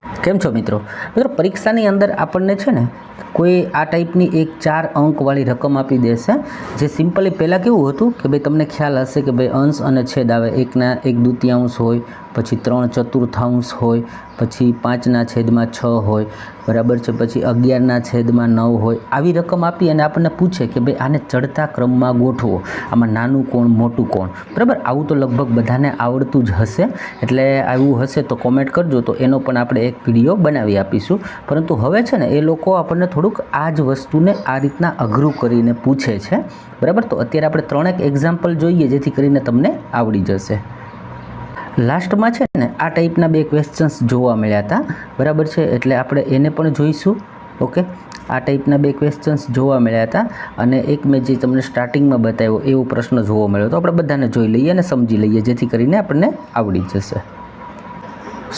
કેમ છો મિત્રો? પરીક્ષાની અંદર આપણને છે ને કોઈ આ ટાઈપની એક 4 અંકવાળી રકમ આપી દેશે, જે સિમ્પલી પહેલાં કેવું હતું કે ભાઈ તમને ખ્યાલ હશે કે ભાઈ અંશ અને છેદ આવે, 1/1/2 હોય, પછી 3/4 હોય, પછી 5/6 હોય, બરાબર છે, પછી 11/9 હોય. આવી રકમ આપી અને આપણને પૂછે કે ભાઈ આને ચડતા ક્રમમાં ગોઠવો, આમાં નાનું કોણ મોટું કોણ, બરાબર. આવું તો લગભગ બધાને આવડતું જ હશે, એટલે આવું હશે તો કોમેન્ટ કરજો, તો એનો પણ આપણે એક વિડીયો બનાવી આપીશું. પરંતુ હવે છે ને એ લોકો આપણને થોડુંક આ જ વસ્તુને આ રીતના અઘરું કરીને પૂછે છે, બરાબર. તો અત્યારે આપણે 3 એક્ઝામ્પલ જોઈએ, જેથી કરીને તમને આવડી જશે. લાસ્ટમાં છે ને આ ટાઈપના 2 ક્વેશ્ચન્સ જોવા મળ્યા હતા, બરાબર છે, એટલે આપણે એને પણ જોઈશું. ઓકે, આ ટાઈપના 2 ક્વેશ્ચન્સ જોવા મળ્યા હતા, અને એક મેં જે તમને સ્ટાર્ટિંગમાં બતાવ્યો એવો પ્રશ્ન જોવા મળ્યો, તો આપણે બધાને જોઈ લઈએ અને સમજી લઈએ, જેથી કરીને આપણને આવડી જશે.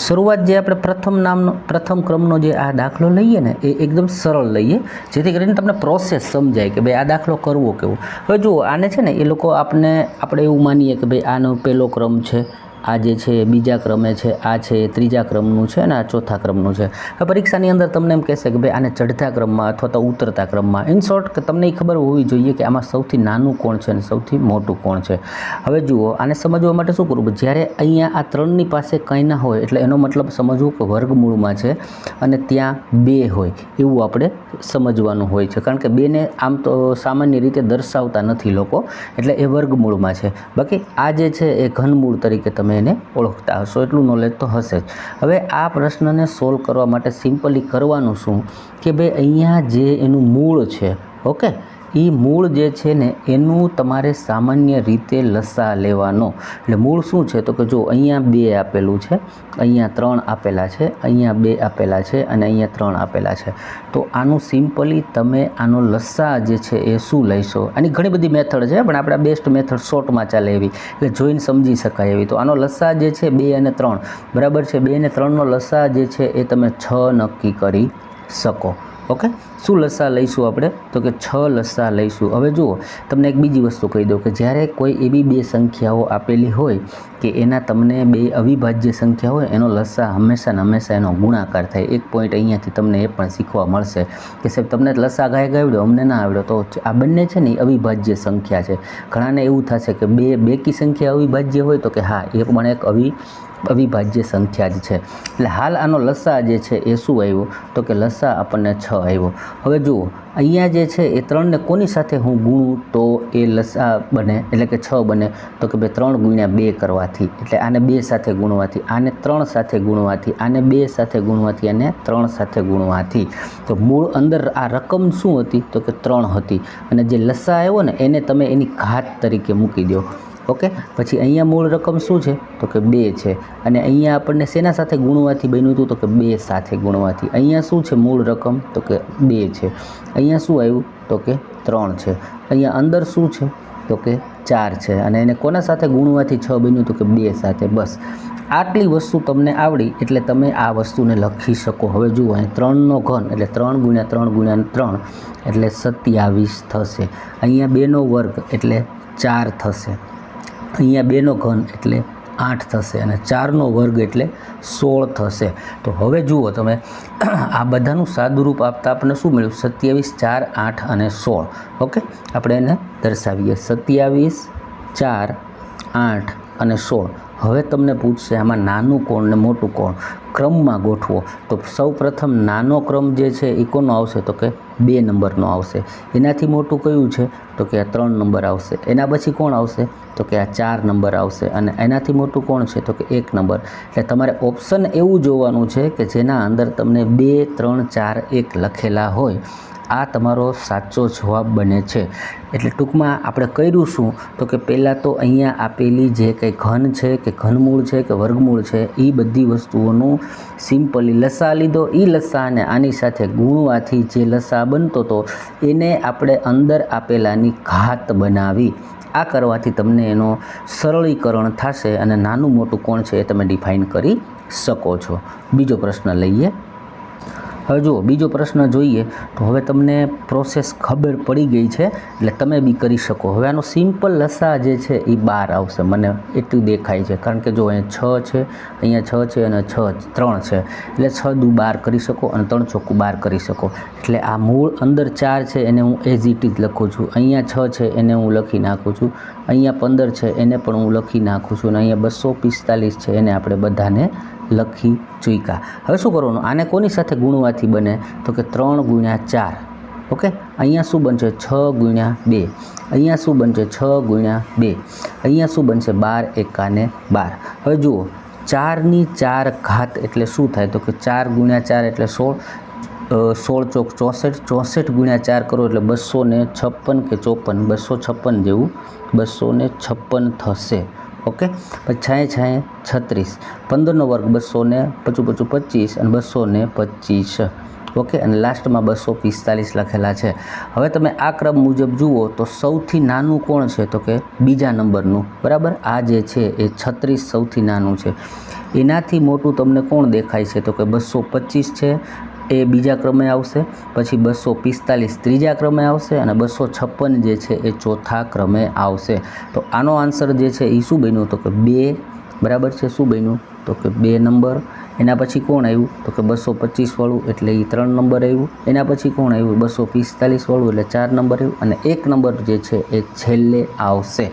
શરૂઆત જે આપણે પ્રથમ ક્રમનો જે આ દાખલો લઈએ ને એ એકદમ સરળ લઈએ, જેથી કરીને તમને પ્રોસેસ સમજાય કે ભાઈ આ દાખલો કરવો કેવો. હવે જુઓ, આને છે ને એ લોકો આપણે એવું માનીએ કે ભાઈ આનો પહેલો ક્રમ છે, આ જે છે એ બીજા ક્રમે છે, આ છે એ ત્રીજા ક્રમનું છે, અને આ ચોથા ક્રમનું છે. હવે પરીક્ષાની અંદર તમને એમ કહેશે કે ભાઈ આને ચડતા ક્રમમાં અથવા તો ઉતરતા ક્રમમાં. ઇન શોર્ટ કે તમને એ ખબર હોવી જોઈએ કે આમાં સૌથી નાનું કોણ છે અને સૌથી મોટું કોણ છે. હવે જુઓ, આને સમજવા માટે શું કરવું? જ્યારે અહીંયા આ 3ની પાસે કંઈ ના હોય એટલે એનો મતલબ સમજવું કે વર્ગમૂળમાં છે, અને ત્યાં 2 હોય એવું આપણે સમજવાનું હોય છે, કારણ કે 2ને આમ તો સામાન્ય રીતે દર્શાવતા નથી લોકો, એટલે એ વર્ગમૂળમાં છે. બાકી આ જે છે એ ઘનમૂળ તરીકે તમે એને ઓળખતા હશો, એટલું નોલેજ તો હશે જ. હવે આ પ્રશ્નને સોલ્વ કરવા માટે સિમ્પલી કરવાનું શું કે ભાઈ અહીંયા જે એનું મૂળ છે, ઓકે, એ મૂળ જે છે ને એનું તમારે સામાન્ય રીતે લસા લેવાનો. એટલે મૂળ શું છે તો કે જો અહીંયા 2 આપેલું છે, અહીંયા 3 આપેલા છે, અહીંયા 2 આપેલા છે, અને અહીંયા 3 આપેલા છે. તો આનું સિમ્પલી તમે આનો લસા જે છે એ શું લઈશો? આની ઘણી બધી મેથડ છે, પણ આપણે બેસ્ટ મેથડ શોર્ટમાં ચાલે એવી, એટલે જોઈને સમજી શકાય એવી. તો આનો લસા જે છે 2 અને 3, બરાબર છે. 2 અને 3નો લસા જે છે એ તમે 6 નક્કી કરી શકો. ઓકે, શું લસા લઈશું આપણે? તો કે 6 લસા લઈશું. હવે જુઓ, તમને એક બીજી વસ્તુ કહી દઉં કે જ્યારે કોઈ એવી 2 સંખ્યાઓ આપેલી હોય કે એના તમને 2 અવિભાજ્ય સંખ્યા હોય, એનો લસા હંમેશા એનો ગુણાકાર થાય. એક પોઈન્ટ અહીંયાથી તમને એ પણ શીખવા મળશે કે સાહેબ તમને લસા ગાય આવડ્યો, અમને ના આવડ્યો. તો આ બંને છે ને એ અવિભાજ્ય સંખ્યા છે. ઘણાને એવું થશે કે બેકી સંખ્યા અવિભાજ્ય હોય, તો કે હા, એ પણ એક અવિભાજ્ય સંખ્યા જ છે. એટલે હાલ આનો લસા જે છે એ શું આવ્યો તો કે લસા આપણને 6 આવ્યો. હવે જુઓ, અહીંયા જે છે એ 3ને કોની સાથે હું ગુણું તો એ લસા બને, એટલે કે 6 બને. તો કે ભાઈ 3 × 2 કરવાથી, એટલે આને 2 સાથે ગુણવાથી, આને 3 સાથે ગુણવાથી, આને 2 સાથે ગુણવાથી, અને 3 સાથે ગુણવાથી. તો મૂળ અંદર આ રકમ શું હતી તો કે 3 હતી, અને જે લસા આવ્યો ને એને તમે એની ઘાત તરીકે મૂકી દો. ઓકે, પછી અહીંયા મૂળ રકમ શું છે તો કે 2 છે, અને અહીંયા આપણને શેના સાથે ગુણવાથી બન્યું હતું તો કે 2 સાથે ગુણવાથી. અહીંયા શું છે મૂળ રકમ તો કે 2 છે, અહીંયા શું આવ્યું તો કે 3 છે, અહીંયા અંદર શું છે તો કે 4 છે, અને એને કોના સાથે ગુણવાથી 6 બન્યું તો કે 2 સાથે. બસ આટલી વસ્તુ તમને આવડી એટલે તમે આ વસ્તુને લખી શકો. હવે જુઓ, અહીં 3નો ઘન એટલે 3 × 3 × 3 એટલે 27 થશે. અહીંયા 2નો વર્ગ એટલે 4 થશે, અહીંયા 2નો ઘન એટલે 8 થશે, અને 4નો વર્ગ એટલે 16 થશે. તો હવે જુઓ તમે, આ બધાનું સાદુરૂપ આપતા આપણને શું મળ્યું? 27, 4, 8 અને 16. ઓકે, આપણે એને દર્શાવીએ 27, 4, 8 અને 16. હવે તમને પૂછશે આમાં નાનું કોણ ને મોટું કોણ, ક્રમમાં ગોઠવો. તો સૌ પ્રથમ નાનો ક્રમ જે છે એ કોનો આવશે તો કે 2 નંબરનો આવશે. એનાથી મોટું કયું છે તો કે આ 3 નંબર આવશે. એના પછી કોણ આવશે તો કે આ 4 નંબર આવશે, અને એનાથી મોટું કોણ છે તો કે 1 નંબર. એટલે તમારે ઓપ્શન એવું જોવાનું છે કે જેના અંદર તમને 2, 3, 4, 1 લખેલા હોય. આ તમારો સાચો જવાબ બને છે. એટલે ટૂંકમાં આપણે કર્યું શું તો કે પહેલાં તો અહીંયા આપેલી જે કંઈ ઘન છે કે ઘનમૂળ છે કે વર્ગમૂળ છે એ બધી વસ્તુઓનું સિમ્પલી લસા લીધો. એ લસાને આની સાથે ગુણવાથી જે લસા બનતો હતો એને આપણે અંદર આપેલાની ઘાત બનાવી. આ કરવાથી તમને એનો સરળીકરણ થશે, અને નાનું મોટું કોણ છે એ તમે ડિફાઇન કરી શકો છો. બીજો પ્રશ્ન લઈએ. હવે જુઓ બીજો પ્રશ્ન જોઈએ તો હવે તમને પ્રોસેસ ખબર પડી ગઈ છે એટલે તમે બી કરી શકો. હવે આનો સિમ્પલ લસા જે છે એ 12 આવશે, મને એટલું દેખાય છે, કારણ કે જો અહીંયા 6 છે, અહીંયા 6 છે અને 3 છે, એટલે 6 દુ 12 કરી શકો અને 3 ચોખ્ખું 12 કરી શકો. એટલે આ મૂળ અંદર 4 છે એને હું એઝ ઇટ ઇઝ લખું છું, અહીંયા 6 છે એને હું લખી નાખું છું, અહીંયા 15 છે એને પણ હું લખી નાખું છું, અને અહીંયા 245 છે એને આપણે બધાને લખી ચૂક્યા. હવે શું કરવાનું, આને કોની સાથે ગુણવાથી બને તો કે 3 × 4. ઓકે, અહીંયા શું બનશે 6 × 2, અહીંયા શું બનશે 6 × 2, અહીંયા શું બનશે 12 એકા 12. હવે જુઓ 4 ની 4 ઘાત એટલે શું થાય તો કે 4 × 4 એટલે 16, 16 ચોક 64, 64 × 4 કરો એટલે 256 કે 54, 256 જેવું 256 થશે. ઓકે, પછી 6 36, 15 વર્ગ 200 55 25 અને 225. ઓકે, અને લાસ્ટમાં 245 લખેલા છે. હવે તમે આ ક્રમ મુજબ જુઓ તો સૌથી નાનું કોણ છે તો કે બીજા નંબરનું, બરાબર. આ જે છે એ 36 સૌથી નાનું છે. એનાથી મોટું તમને કોણ દેખાય છે તો કે 225 છે, એ બીજા ક્રમે આવશે, પછી 245 ત્રીજા ક્રમે આવશે અને 256 જે છે એ ચોથા ક્રમે આવશે. તો આનો આન્સર જે છે એ શું બન્યું તો કે 2, બરાબર છે. શું બન્યું તો કે 2 નંબર. એના પછી કોણ આવ્યું તો કે 225 વાળું એટલે એ 3 નંબર આવ્યું. એના પછી કોણ આવ્યું 245 વાળું એટલે 4 નંબર આવ્યું, અને 1 નંબર જે છે એ છેલ્લે આવશે.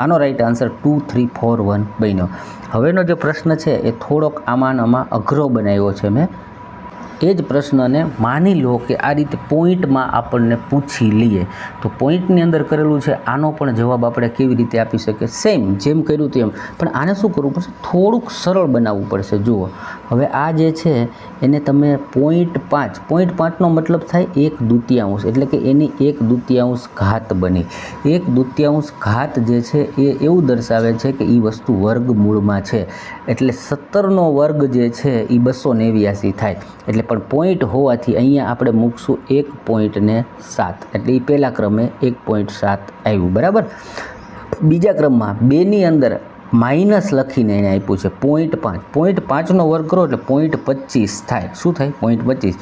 આનો રાઈટ આન્સર 2 3 4 1 બન્યો. હવેનો જે પ્રશ્ન છે એ થોડોક આમાં અઘરો બનાવ્યો છે મેં. એ જ પ્રશ્નને માની લો કે આ રીતે પોઈન્ટમાં આપણને પૂછી લઈએ તો પોઈન્ટની અંદર કરેલું છે, આનો પણ જવાબ આપણે કેવી રીતે આપી શકીએ, સેમ જેમ કર્યું તેમ, પણ આને શું કરવું પડશે, થોડુંક સરળ બનાવવું પડશે. જુઓ હવે આ જે છે એને તમે 0.5, 0.5નો મતલબ થાય 1/2, એટલે કે એની 1/2 ઘાત બની. 1/2 ઘાત જે છે એ એવું દર્શાવે છે કે એ વસ્તુ વર્ગમૂળમાં છે, એટલે 17નો વર્ગ જે છે એ 289 થાય. એટલે પણ પોઈન્ટ હોવાથી અહીંયા આપણે મૂકશું 1.7, એટલે એ પહેલા ક્રમે 1.7 આવ્યું, બરાબર. બીજા ક્રમમાં 2ની અંદર માઇનસ લખીને એને આપ્યું છે 0.5, 0.5નો વર્ગ કરો એટલે 0.25 થાય. શું થાય 0.25.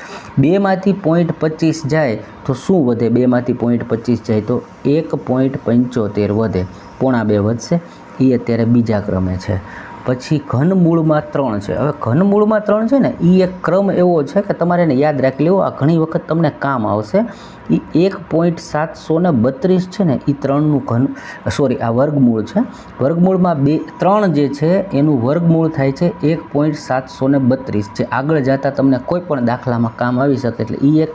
2માંથી 0.25 જાય તો શું વધે, 2માંથી 0.25 જાય તો 1.75 વધે, 1.2 વધશે. એ અત્યારે બીજા ક્રમે છે. પછી ઘનમૂળમાં 3 છે. હવે ઘનમૂળમાં 3 છે ને એ એક ક્રમ એવો છે કે તમારે એને યાદ રાખી લેવો, આ ઘણી વખત તમને કામ આવશે. એ 1.732 છે ને એ 3નું આ વર્ગમૂળ છે. વર્ગમૂળમાં 3 જે છે એનું વર્ગમૂળ થાય છે 1.732, જે આગળ જતાં તમને કોઈ પણ દાખલામાં કામ આવી શકે. એટલે એ એક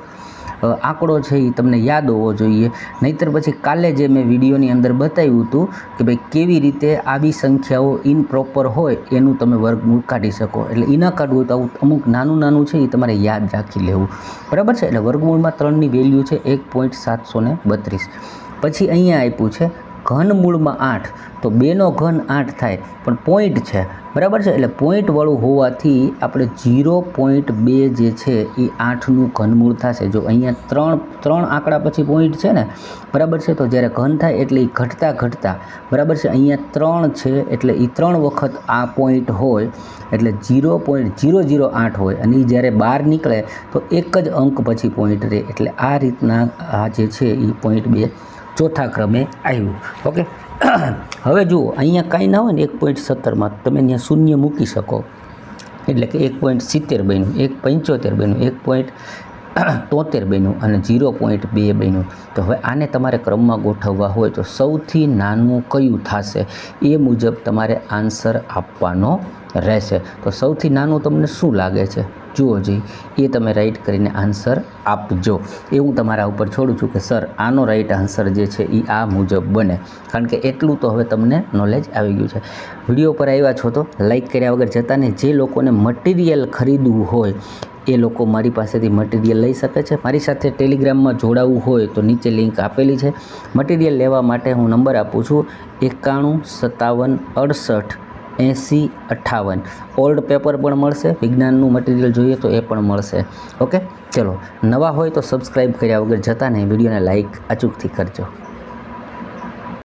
આંકડો છે એ તમને યાદ હોવો જોઈએ, નહીંતર પછી કાલે જે મેં વિડીયોની અંદર બતાવ્યું હતું કે ભાઈ કેવી રીતે આવી સંખ્યાઓ ઇનપ્રોપર હોય એનું તમે વર્ગમૂળ કાઢી શકો. એટલે એ ન કાઢવું તો અમુક નાનું છે એ તમારે યાદ રાખી લેવું, બરાબર છે. એટલે વર્ગમૂળમાં 3ની વેલ્યુ છે 1.732. પછી અહીંયા આપ્યું છે ઘનમૂળમાં 8, તો 2નો ઘન 8 થાય, પણ પોઈન્ટ છે, બરાબર છે. એટલે પોઈન્ટવાળું હોવાથી આપણે 0.2 જે છે એ 8નું ઘનમૂળ થશે. જો અહીંયા 3 આંકડા પછી પોઈન્ટ છે ને, બરાબર છે, તો જ્યારે ઘન થાય એટલે એ ઘટતા, બરાબર છે. અહીંયા 3 છે એટલે એ 3 વખત આ પોઈન્ટ હોય એટલે 0.008 હોય, અને એ જ્યારે બહાર નીકળે તો એક જ અંક પછી પોઈન્ટ રહે. એટલે આ રીતના આ જે છે એ 0.2 ચોથા ક્રમે આવ્યું. ઓકે, હવે જુઓ અહીંયા કાંઈ ના હોય ને 1.17માં તમે અહીંયા શૂન્ય મૂકી શકો, એટલે કે 1.70 બન્યું, 1.75 બન્યું, 1.73 બન્યું અને 0.2 બન્યું. તો હવે આને તમારે ક્રમમાં ગોઠવવા હોય તો સૌથી નાનું કયું થશે એ મુજબ તમારે આન્સર આપવાનો રહેશે. તો સૌથી નાનું તમને શું લાગે છે જુઓ જી, એ તમે રાઈટ કરીને આન્સર આપજો. એ હું તમારા ઉપર છોડું છું કે સર આનો રાઈટ આન્સર જે છે એ આ મુજબ બને, કારણ કે એટલું તો હવે તમને નોલેજ આવી ગયું છે. વિડીયો પર આવ્યા છો તો લાઈક કર્યા વગર જતા નહીં. જે લોકોને મટીરિયલ ખરીદવું હોય એ લોકો મારી પાસેથી મટીરિયલ લઈ શકે છે. મારી સાથે ટેલિગ્રામમાં જોડાવવું હોય તો નીચે લિંક આપેલી છે. મટીરિયલ લેવા માટે હું નંબર આપું છું 91 57 68 80 58. ઓલ્ડ પેપર પણ મળશે, વિજ્ઞાનનું મટીરિયલ જોઈએ તો એ પણ મળશે. ઓકે, ચલો નવા હોય તો સબસ્ક્રાઈબ કર્યા વગર જતા નહીં, વિડીયોને લાઈક અચૂકથી કરજો.